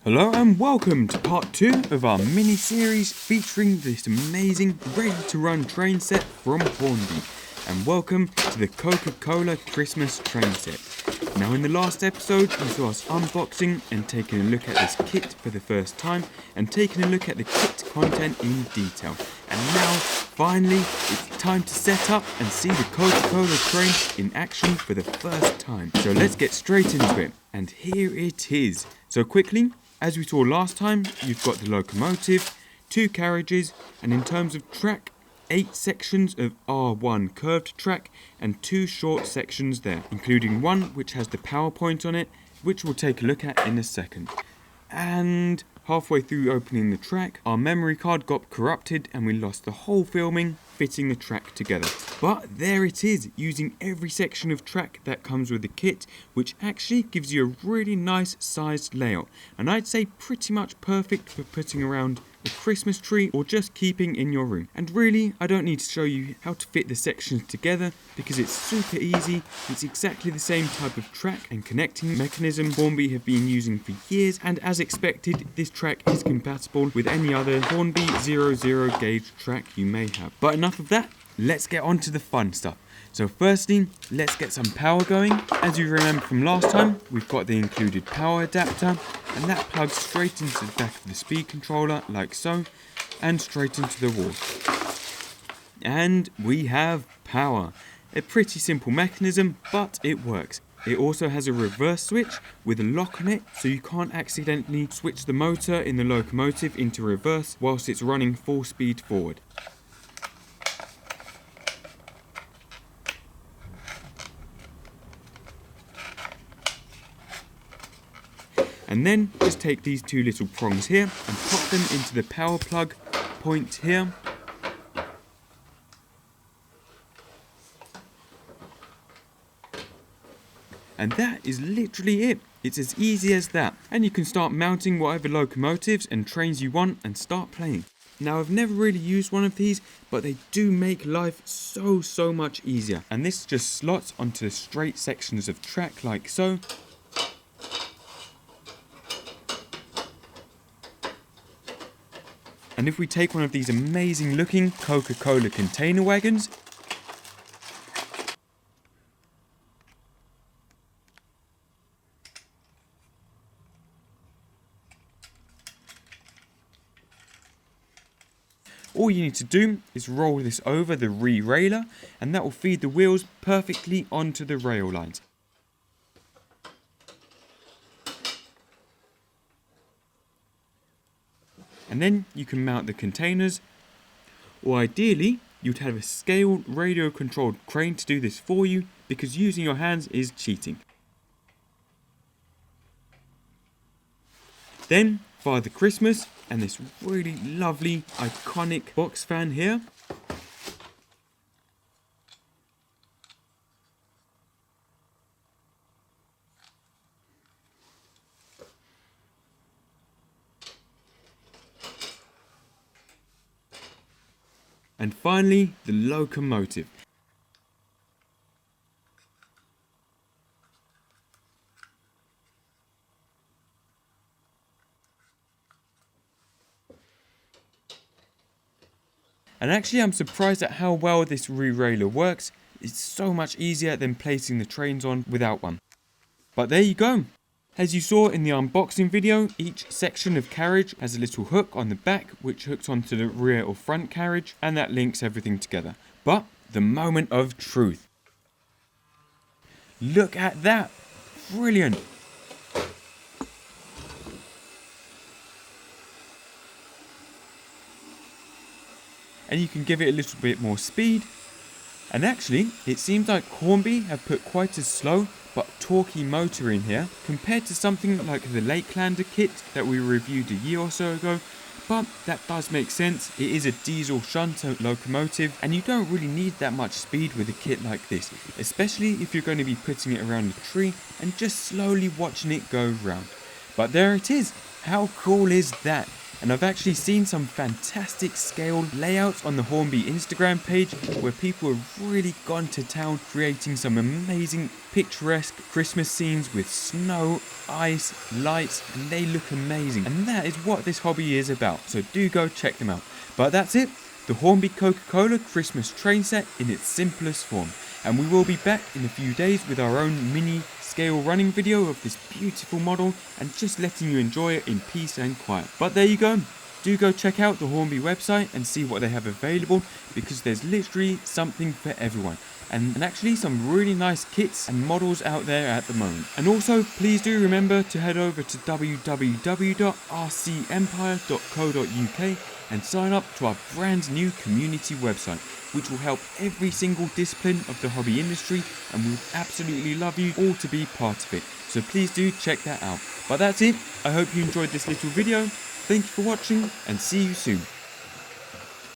Hello and welcome to part 2 of our mini-series featuring this amazing ready-to-run train set from Hornby. And welcome to the Coca-Cola Christmas train set. Now in the last episode you saw us unboxing and taking a look at this kit for the first time and taking a look at the kit content in detail. And now finally it's time to set up and see the Coca-Cola train in action for the first time. So let's get straight into it. And here it is. So quickly, as we saw last time, you've got the locomotive, 2 carriages, and in terms of track, 8 sections of R1 curved track and 2 short sections there, including one which has the PowerPoint on it, which we'll take a look at in a second. And halfway through opening the track, our memory card got corrupted and we lost the whole filming fitting the track together. But there it is, using every section of track that comes with the kit, which actually gives you a really nice sized layout. And I'd say pretty much perfect for putting around a Christmas tree or just keeping in your room. And really, I don't need to show you how to fit the sections together because it's super easy. It's exactly the same type of track and connecting mechanism Hornby have been using for years, and as expected, this track is compatible with any other Hornby 00 gauge track you may have. But enough of that, let's get on to the fun stuff. So firstly, let's get some power going. As you remember from last time, we've got the included power adapter, and that plugs straight into the back of the speed controller like so, and straight into the wall. And we have power. A pretty simple mechanism, but it works. It also has a reverse switch with a lock on it, so you can't accidentally switch the motor in the locomotive into reverse whilst it's running full speed forward. And then just take these 2 little prongs here and pop them into the power plug point here. And that is literally it. It's as easy as that. And you can start mounting whatever locomotives and trains you want and start playing. Now I've never really used one of these, but they do make life so much easier. And this just slots onto the straight sections of track like so. And if we take one of these amazing looking Coca-Cola container wagons, all you need to do is roll this over the re-railer and that will feed the wheels perfectly onto the rail lines. And then you can mount the containers, or ideally you'd have a scaled radio controlled crane to do this for you, because using your hands is cheating. Then Father Christmas and this really lovely iconic box fan here. And finally, the locomotive. And actually I'm surprised at how well this re-railer works. It's so much easier than placing the trains on without one. But there you go. As you saw in the unboxing video, each section of carriage has a little hook on the back which hooks onto the rear or front carriage, and that links everything together. But the moment of truth. Look at that! Brilliant! And you can give it a little bit more speed. And actually, it seems like Hornby have put quite a slow but torquey motor in here compared to something like the Lakelander kit that we reviewed a year or so ago. But that does make sense. It is a diesel shunt locomotive and you don't really need that much speed with a kit like this, especially if you're going to be putting it around a tree and just slowly watching it go round. But there it is. How cool is that? And I've actually seen some fantastic scaled layouts on the Hornby Instagram page where people have really gone to town creating some amazing picturesque Christmas scenes with snow, ice, lights, and they look amazing. And that is what this hobby is about, so do go check them out. But that's it, the Hornby Coca-Cola Christmas train set in its simplest form. And we will be back in a few days with our own mini scale running video of this beautiful model and just letting you enjoy it in peace and quiet. But there you go. Do go check out the Hornby website and see what they have available, because there's literally something for everyone. And actually some really nice kits and models out there at the moment. And also please do remember to head over to www.rcempire.co.uk and sign up to our brand new community website, which will help every single discipline of the hobby industry, and we would absolutely love you all to be part of it. So please do check that out. But that's it. I hope you enjoyed this little video. Thank you for watching and see you soon.